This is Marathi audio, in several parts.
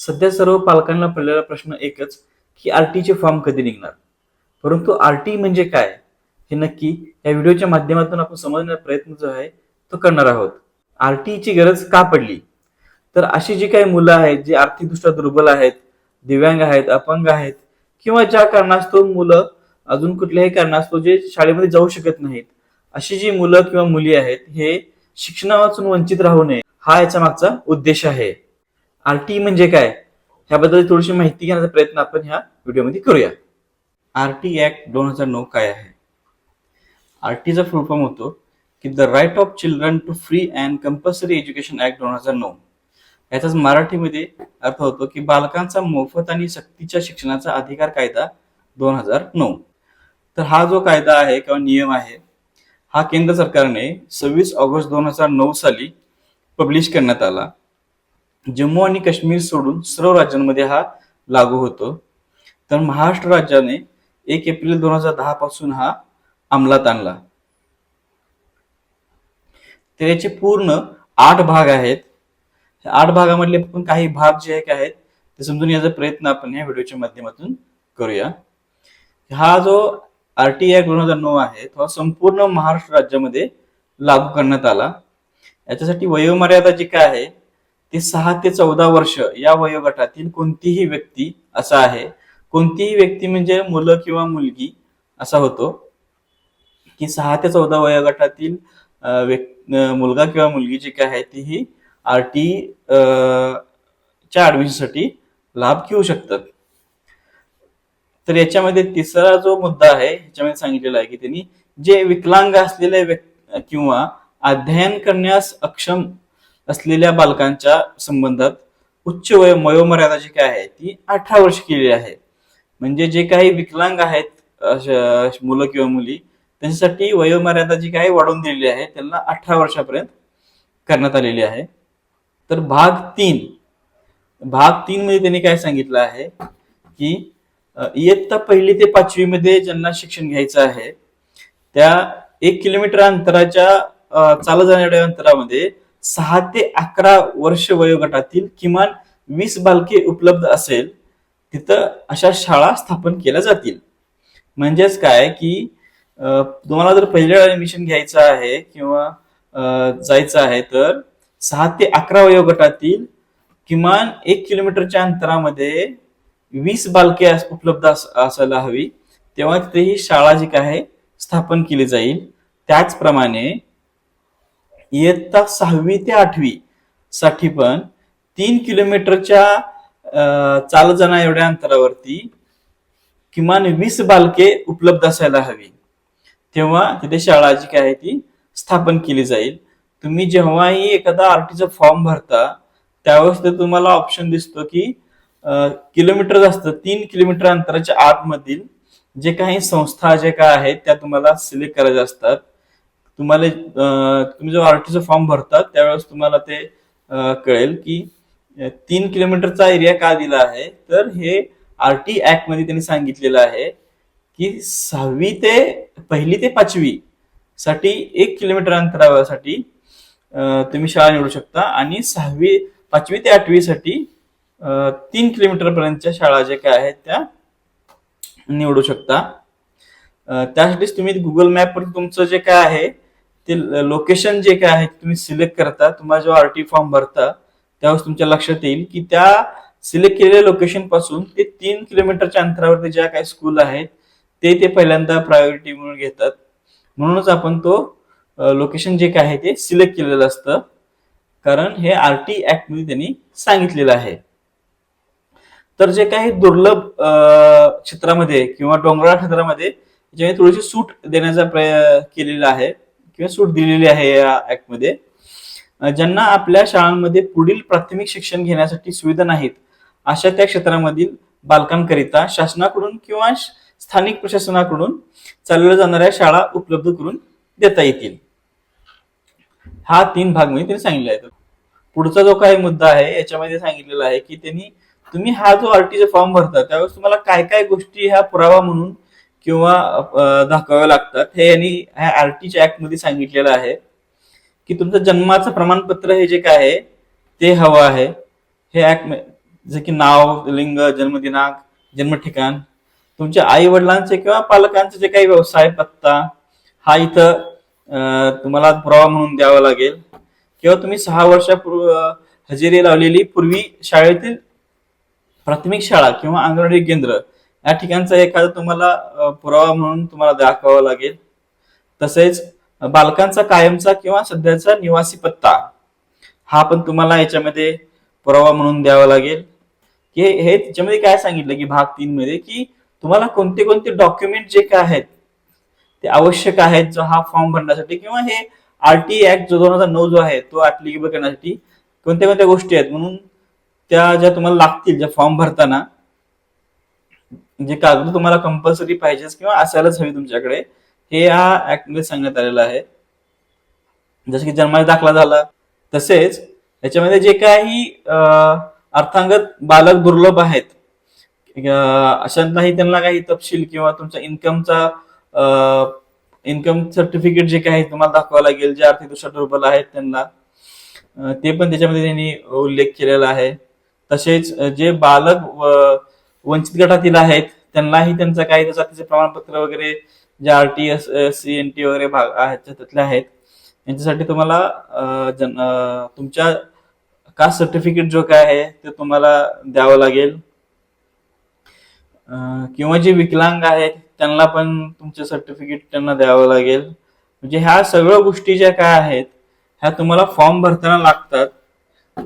सध्या सर्व पालकांना पडलेला प्रश्न एकच की आरटीचे फॉर्म कधी निघणार. परंतु आरटी म्हणजे काय हे नक्की या व्हिडिओच्या माध्यमातून आपण समजण्याचा प्रयत्न जो आहे तो करणार आहोत. आरटीची गरज का पडली, तर अशी जी काही मुलं आहेत जी आर्थिकदृष्ट्या दुर्बल आहेत, दिव्यांग आहेत, अपंग आहेत किंवा ज्या कारणास्तव मुलं अजून कुठल्याही कारणास्तव जे शाळेमध्ये जाऊ शकत नाहीत, अशी जी मुलं किंवा मुली आहेत हे शिक्षणापासून वंचित राहू नये हा याच्या मागचा उद्देश आहे. आरटी म्हणजे काय ह्याबद्दल थोडीशी माहिती घेण्याचा प्रयत्न आपण ह्या व्हिडिओमध्ये करूया. आरटी ऍक्ट 2009 काय आहे? आरटीचा फुल फॉर्म होतो की the right of children to free and compulsory education act 2009. याचाच मराठीमध्ये अर्थ होतो की बालकांचा मोफत आणि सक्तीच्या शिक्षणाचा अधिकार कायदा 2009. तर हा जो कायदा आहे किंवा नियम आहे हा केंद्र सरकारने 26 ऑगस्ट 2009 साली पब्लिश करण्यात आला. जम्मू आणि काश्मीर सोडून सर्व राज्यांमध्ये हा लागू होतो. तर महाराष्ट्र राज्याने 1 एप्रिल 2010 पासून हा अंमलात आणला. तर याचे पूर्ण 8 भाग आहेत. 8 भागामधले पण काही भाग जे आहेत ते समजून याचा प्रयत्न आपण या व्हिडिओच्या माध्यमातून करूया. हा जो आरटी ऍक्ट 2009 आहे तो संपूर्ण महाराष्ट्र राज्यामध्ये लागू करण्यात आला. याच्यासाठी वयोमर्यादा जी काय आहे ती 6 ते 14 वर्ष या वयोगटातील कोणतीही व्यक्ती असा आहे. कोणतीही व्यक्ती म्हणजे मुलं किंवा मुलगी असा होतो की 6 ते 14 वयोगटातील मुलगा किंवा मुलगी जी काय आहे ती ही आरटी च्या ऍडमिशनसाठी लाभ घेऊ शकतात. तर याच्यामध्ये तिसरा जो मुद्दा आहे ह्याच्यामध्ये सांगितलेला आहे की त्यांनी जे विकलांग असलेले किंवा अध्ययन करण्यास अक्षम असलेल्या बालकांच्या संबंधात उच्च वयोमर्यादा जी काय आहे ती 18 वर्ष केलेली आहे. म्हणजे जे काही विकलांग आहेत मुलं किंवा मुली त्यांच्यासाठी वयोमर्यादा जी काही वाढवून दिलेली आहे त्यांना 18 वर्षापर्यंत करण्यात आलेली आहे. तर भाग 3 मध्ये त्यांनी काय सांगितलं आहे की इयत्ता 1 ते 5वी मध्ये ज्यांना शिक्षण घ्यायचं आहे त्या 1 किलोमीटर अंतराच्या चालत जाणाऱ्या अंतरामध्ये 6 ते 11 वर्ष वयोगटातील किमान 20 बालके उपलब्ध असेल तिथं अशा शाळा स्थापन केल्या जातील. म्हणजेच काय की तुम्हाला जर पहिल्या ऍडमिशन घ्यायचं आहे किंवा जायचं आहे तर 6 ते 11 वयोगटातील किमान 1 किलोमीटरच्या अंतरामध्ये 20 बालके उपलब्ध असायला हवी, तेव्हा तिथे ही शाळा जी काय स्थापन केली जाईल. त्याचप्रमाणे इयत्ता 6वी ते 8वी साठी पण 3 किलोमीटरच्या चालत जाण्या एवढ्या अंतरावरती किमान 20 बालके उपलब्ध असायला हवी, तेव्हा तिथे शाळा जी काय आहे ती स्थापन केली जाईल. तुम्ही जेव्हाही एखादा आरटीचा फॉर्म भरता त्यावेळेस ते तुम्हाला ऑप्शन दिसतो की किलोमीटर असतं 3 किलोमीटर अंतराच्या आतमधील जे काही संस्था जे काय आहेत त्या तुम्हाला सिलेक्ट करायच्या असतात. तुम्हाला तुम्ही जो आरटीचा फॉर्म भरतात त्यावेळेस तुम्हाला ते कळेल की 3 किलोमीटरचा एरिया का दिला आहे. तर हे आरटी ऍक्ट मध्ये त्यांनी सांगितलेलं आहे की 1 ते 5वी साठी 1 किलोमीटर अंतरासाठी तुम्ही शाळा निवडू शकता आणि 5वी ते 8वी साठी 3 किलोमीटर पर्यंतच्या शाळा जे काय आहेत त्या निवडू शकता. त्यासाठीच तुम्ही गुगल मॅप वर तुमचं जे काय आहे ते लोकेशन जे काय आहे तुम्ही सिलेक्ट करता. तुम्हाला जेव्हा आरटी फॉर्म भरता त्यावेळेस तुमच्या लक्षात येईल की त्या सिलेक्ट केलेल्या लोकेशन पासून ते 3 किलोमीटरच्या अंतरावरती ज्या काही स्कूल आहेत ते पहिल्यांदा प्रायोरिटी म्हणून घेतात. म्हणूनच आपण तो लोकेशन जे काय आहे ते सिलेक्ट केलेलं असतं, कारण हे आरटी ऍक्ट मध्ये त्यांनी सांगितलेलं आहे. तर जे काही दुर्लभ क्षेत्रामध्ये किंवा डोंगराळ क्षेत्रामध्ये ज्याने थोडीशी सूट देण्याचा केलेला आहे किंवा सूट दिलेली आहे या ऍक्ट मध्ये, ज्यांना आपल्या शाळांमध्ये पुढील प्राथमिक शिक्षण घेण्यासाठी सुविधा नाहीत अशा त्या क्षेत्रामधील बालकांकरिता शासनाकडून किंवा स्थानिक प्रशासनाकडून चालवल्या जाणाऱ्या शाळा उपलब्ध करून देता येतील. हा 3 भाग मध्ये त्यांनी सांगितलं आहे. पुढचा जो काही मुद्दा आहे याच्यामध्ये सांगितलेला आहे की तुम्ही हा जो आरटीचा फॉर्म भरता त्यावेळेस तुम्हाला काय काय गोष्टी ह्या पुरावा म्हणून किंवा दाखवाव्या लागतात हे यांनी ह्या आरटीच्या ऍक्ट मध्ये सांगितलेलं आहे की तुमचं जन्माचं प्रमाणपत्र हे जे काय आहे ते हवं आहे. हे ऍक्ट जसे की नाव, लिंग, जन्मदिनांक, जन्म ठिकाण, तुमच्या आई वडिलांचे किंवा पालकांचे जे काही व्यवसाय पत्ता हा इथं तुम्हाला पुरावा म्हणून द्यावा लागेल, किंवा तुम्ही 6 वर्षापूर्वी हजेरी लावलेली पूर्वी शाळेतील प्राथमिक शाळा किंवा अंगणवाडी केंद्र या ठिकाणचा एखादा तुम्हाला पुरावा म्हणून तुम्हाला दाखवावा लागेल. तसेच बालकांचा कायमचा किंवा सध्याचा निवासी पत्ता हा पण तुम्हाला याच्यामध्ये पुरावा म्हणून द्यावा लागेल. की हे त्याच्यामध्ये काय सांगितलं की भाग 3 मध्ये की तुम्हाला कोणते कोणते डॉक्युमेंट जे काय आहेत ते आवश्यक आहेत जो हा फॉर्म भरण्यासाठी, किंवा हे आरटी ऍक्ट जो 2009 जो आहे तो ऍप्लिकेबल करण्यासाठी कोणत्या कोणत्या गोष्टी आहेत, म्हणून त्या ज्या तुम्हाला लागतील ज्या फॉर्म भरताना जे कागद तुम्हाला कंपल्सरी पाहिजे किंवा असायलाच हवी तुमच्याकडे, हे या ऍक्ट मध्ये सांगण्यात आलेलं आहे. जसं की जन्माचा दाखला झाला, तसेच याच्यामध्ये जे काही अर्थांगत बालक दुर्लभ आहेत अशांनाही त्यांना काही तपशील किंवा तुमचा इन्कम सर्टिफिकेट जे काही तुम्हाला दाखवावं लागेल, जे आर्थिकदृष्ट्या दुर्बल आहेत त्यांना ते पण त्याच्यामध्ये त्यांनी उल्लेख केलेला आहे. तसेच जे बालक वंचित गटातील आहेत त्यांनाही त्यांचं काही जातीचे प्रमाणपत्र वगैरे जे RTS CNT वगैरे भाग आहेत त्यातले आहेत यांच्यासाठी तुम्हाला तुमच्या कास्ट सर्टिफिकेट जो काय आहे ते तुम्हाला द्यावं लागेल. किंवा जे विकलांग आहेत त्यांना पण तुमचे सर्टिफिकेट त्यांना द्यावं लागेल. म्हणजे ह्या सगळ्या गोष्टी ज्या काय आहेत ह्या तुम्हाला फॉर्म भरताना लागतात.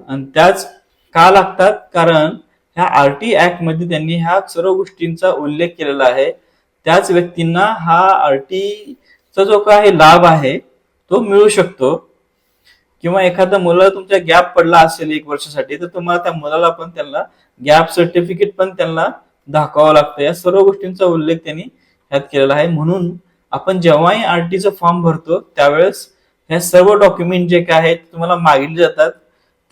आणि त्याच का लागतात, कारण ह्या RT ऍक्ट मध्ये त्यांनी ह्या सर्व गोष्टींचा उल्लेख केलेला आहे. त्याच व्यक्तींना हा RTचा जो काही लाभ आहे तो मिळू शकतो. किंवा एखादा मुलाला तुमच्या गॅप पडला असेल 1 वर्षासाठी तर तुम्हाला त्या मुलाला पण त्यांना गॅप सर्टिफिकेट पण त्यांना दाखवावं लागतं. या सर्व गोष्टींचा उल्लेख त्यांनी ह्यात केलेला आहे. म्हणून आपण जेव्हाही RTचा फॉर्म भरतो त्यावेळेस ह्या सर्व डॉक्युमेंट जे काय आहेत तुम्हाला मागितले जातात.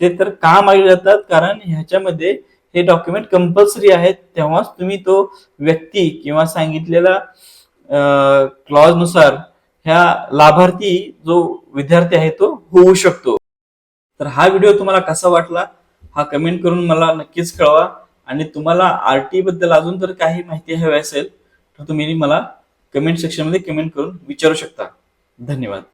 ते तर का मागितले जातात, कारण ह्याच्यामध्ये हे डॉक्युमेंट कंपल्सरी आहेत, तेव्हाच तुम्ही तो व्यक्ती किंवा सांगितलेला क्लॉज नुसार ह्या लाभार्थी जो विद्यार्थी आहे तो होऊ शकतो. तर हा व्हिडिओ तुम्हाला कसा वाटला हा कमेंट करून मला नक्कीच कळवा. आणि तुम्हाला RT बद्दल अजून जर काही माहिती हवी असेल तर तुम्ही मला कमेंट सेक्शन मध्ये कमेंट करून विचारू शकता. धन्यवाद.